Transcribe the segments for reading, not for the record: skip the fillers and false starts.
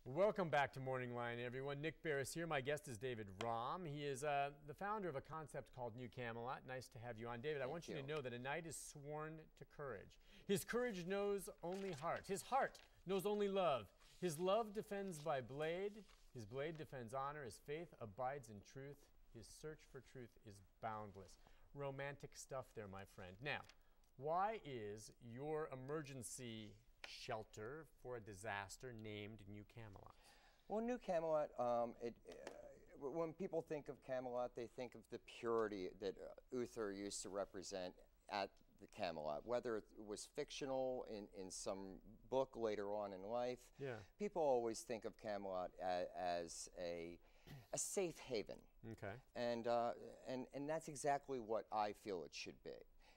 Welcome back to Morning Line, everyone. Nick Beres here. My guest is David Rahm. He is the founder of a concept called New Camelot. Nice to have you on. David, I want you to know that a knight is sworn to courage. His courage knows only heart. His heart knows only love. His love defends by blade. His blade defends honor. His faith abides in truth. His search for truth is boundless. Romantic stuff there, my friend. Now, why is your emergency shelter for a disaster named New Camelot? Well, New Camelot, when people think of Camelot, they think of the purity that Uther used to represent at the Camelot. Whether it was fictional in some book later on in life, people always think of Camelot as a safe haven. Okay. And that's exactly what I feel it should be.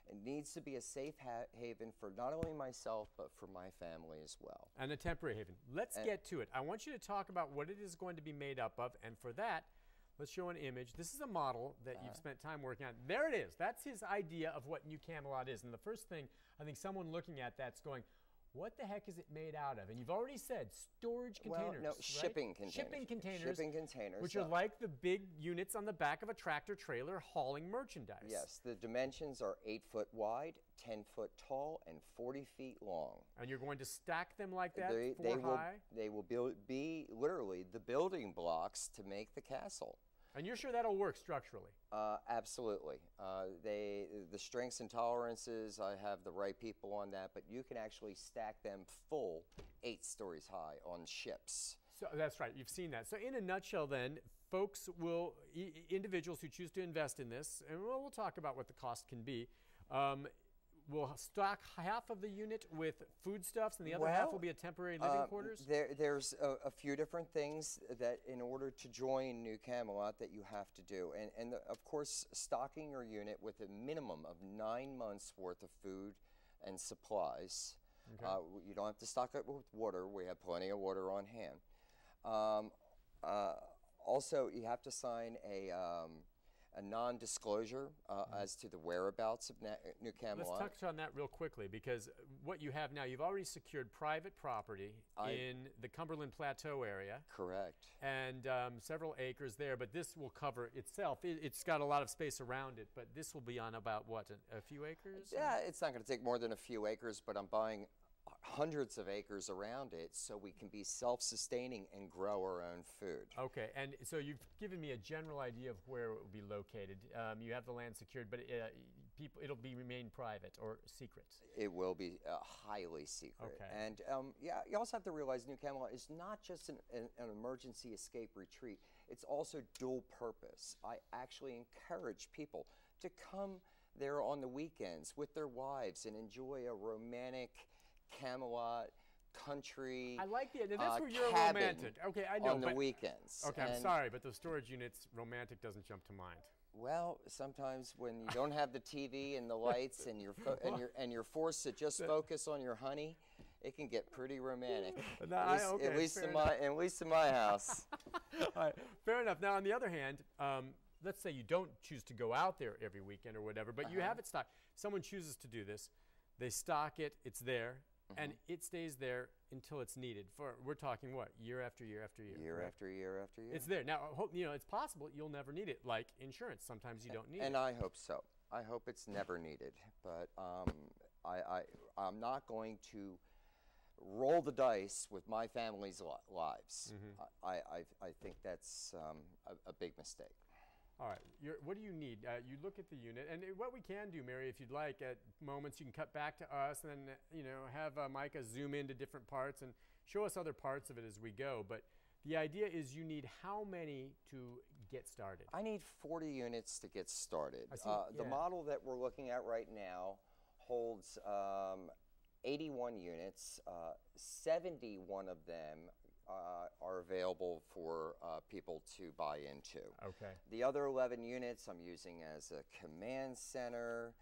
It needs to be a safe haven for not only myself, but for my family as well. And a temporary haven. Let's get to it. I want you to talk about what it is going to be made up of. And for that, let's show an image. This is a model that you've spent time working on. There it is. That's his idea of what New Camelot is. And the first thing, I think someone looking at that's going, what the heck is it made out of? And you've already said storage containers. Well, no, right? shipping containers. Shipping containers. Shipping containers. Which are like the big units on the back of a tractor trailer hauling merchandise. Yes, the dimensions are 8 foot wide, 10 foot tall, and 40 feet long. And you're going to stack them like that, four high? They will be literally the building blocks to make the castle. And you're sure that'll work structurally? Absolutely. The strengths and tolerances, I have the right people on that, but you can actually stack them full 8 stories high on ships. So that's right. You've seen that. So in a nutshell then, folks will, individuals who choose to invest in this, and we'll talk about what the cost can be, will stock half of the unit with foodstuffs, and the other half will be a temporary living quarters? There's a few different things that in order to join New Camelot that you have to do. And of course, stocking your unit with a minimum of 9 months worth of food and supplies. Okay. You don't have to stock it with water. We have plenty of water on hand. Also, you have to sign a non-disclosure as to the whereabouts of New Camelot. Let's touch on that real quickly, because what you have now, you've already secured private property in the Cumberland Plateau area. Correct. And several acres there, but this will cover itself. It's got a lot of space around it, but this will be on about, what, a few acres? Yeah, it's not going to take more than a few acres, but I'm buying hundreds of acres around it so we can be self-sustaining and grow our own food. Okay, and so you've given me a general idea of where it will be located. You have the land secured, but it'll remain private or secret. It will be highly secret. Okay. And yeah, you also have to realize New Camelot is not just an emergency escape retreat. It's also dual purpose. I actually encourage people to come there on the weekends with their wives and enjoy a romantic Camelot country. I like the idea. That's where you're romantic. Okay, I know. On the weekends. Okay, I'm sorry, but those storage units, romantic doesn't jump to mind. Well, sometimes when you don't have the TV and the lights and you're forced to just focus on your honey, it can get pretty romantic. At least in my house. All right, fair enough. Now, on the other hand, let's say you don't choose to go out there every weekend or whatever, but you have it stocked. Someone chooses to do this. They stock it. It's there. And it stays there until it's needed. We're talking what, year after year after year? Year after year after year. It's there. Now, it's possible you'll never need it, like insurance. Sometimes you don't need it. And I hope so. I hope it's never needed. But I'm not going to roll the dice with my family's lives. I think that's a big mistake. All right, what do you need? You look at the unit, and what we can do, Mary, if you'd like, at moments you can cut back to us and then, have Micah zoom into different parts and show us other parts of it as we go. But the idea is you need how many to get started? I need 40 units to get started. The model that we're looking at right now holds 81 units. 71 of them are available for people to buy into. Okay. The other 11 units I'm using as a command center,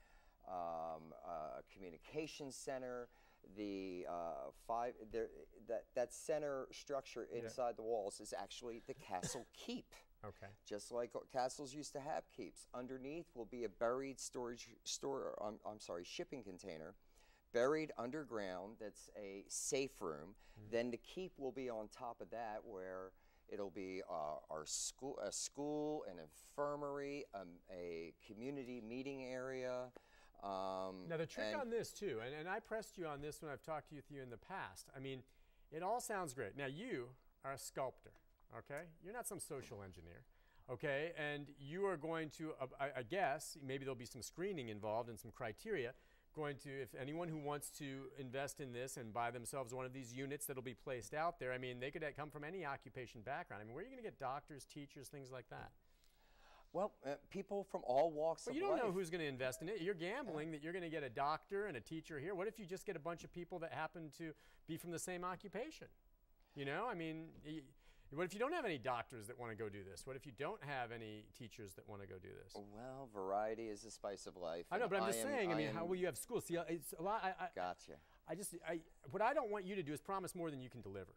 a communication center. That center structure inside the walls is actually the castle keep. Okay. Just like castles used to have keeps. Underneath will be a buried shipping container buried underground. That's a safe room. Then the keep will be on top of that, where it'll be our school, a school, an infirmary, a community meeting area. Now the trick on this too, and I pressed you on this when I've talked to you in the past. I mean, it all sounds great. Now you are a sculptor, okay? You're not some social engineer, okay? And you are going to, I guess, maybe there'll be some screening involved and some criteria. Going to, if anyone who wants to invest in this and buy themselves one of these units that'll be placed out there, I mean, they could come from any occupation background. I mean, where are you going to get doctors, teachers, things like that? Well, people from all walks of life. But you don't know who's going to invest in it. You're gambling that you're going to get a doctor and a teacher here. What if you just get a bunch of people that happen to be from the same occupation? You know, I mean, what if you don't have any doctors that want to go do this? What if you don't have any teachers that want to go do this? Well, variety is the spice of life. I know, but I'm just saying, I mean, how will you have schools? See, it's a lot. Gotcha. What I don't want you to do is promise more than you can deliver,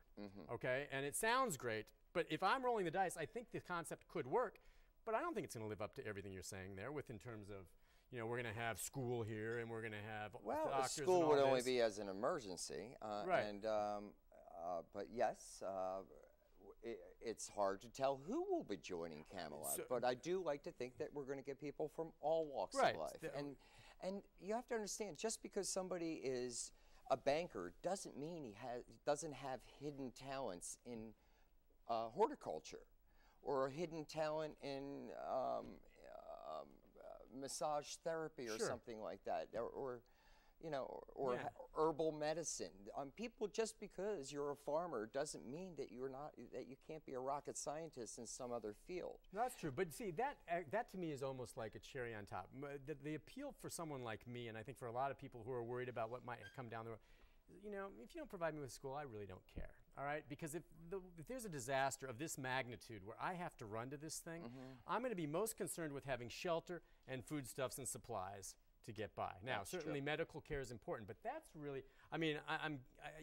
okay? And it sounds great, but if I'm rolling the dice, I think the concept could work, but I don't think it's going to live up to everything you're saying there in terms of, you know, we're going to have school here and we're going to have doctors school and all would this. only be as an emergency. Right. But yes, it's hard to tell who will be joining Camelot, but I do like to think that we're going to get people from all walks of life. And you have to understand, just because somebody is a banker doesn't mean he doesn't have hidden talents in horticulture, or a hidden talent in massage therapy or something like that, or you know, or herbal medicine. People, just because you're a farmer doesn't mean that you can't be a rocket scientist in some other field. That's true, but see, that to me is almost like a cherry on top. The appeal for someone like me, and I think for a lot of people who are worried about what might come down the road, you know, if you don't provide me with school, I really don't care. All right, because if there's a disaster of this magnitude where I have to run to this thing, I'm going to be most concerned with having shelter and foodstuffs and supplies to get by. Now, certainly medical care is important, but that's really, I mean,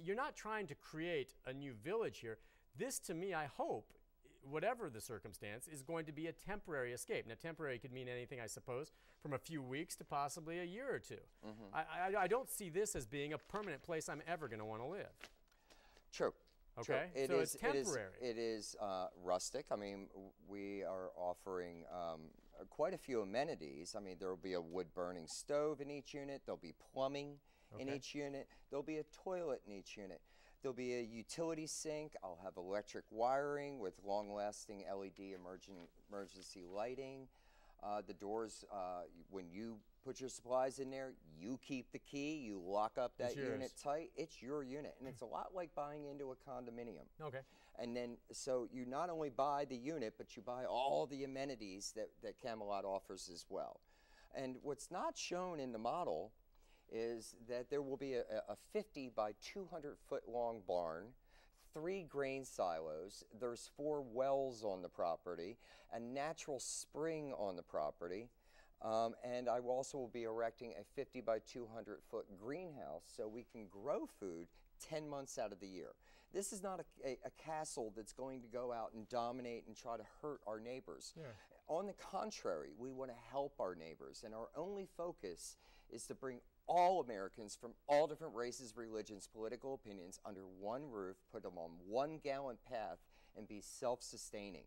you're not trying to create a new village here. This, to me, I hope, whatever the circumstance, is going to be a temporary escape. Now, temporary could mean anything, I suppose, from a few weeks to possibly a year or two. I don't see this as being a permanent place I'm ever going to want to live. True. Okay, so it's temporary. It is rustic. I mean, we are offering quite a few amenities. I mean, there will be a wood-burning stove in each unit. There'll be plumbing in each unit. There'll be a toilet in each unit. There'll be a utility sink. I'll have electric wiring with long-lasting LED emergency lighting. The doors, when you put your supplies in there, you keep the key, you lock up that unit tight. It's your unit, and it's a lot like buying into a condominium. Okay. And then, so you not only buy the unit, but you buy all the amenities that Camelot offers as well. And what's not shown in the model is that there will be a 50 by 200 foot long barn, 3 grain silos, there's 4 wells on the property, a natural spring on the property, and I also will be erecting a 50 by 200 foot greenhouse so we can grow food 10 months out of the year. This is not a castle that's going to go out and dominate and try to hurt our neighbors. On the contrary, we want to help our neighbors, and our only focus is to bring all Americans from all different races, religions, political opinions under one roof, put them on one gallant path, and be self-sustaining.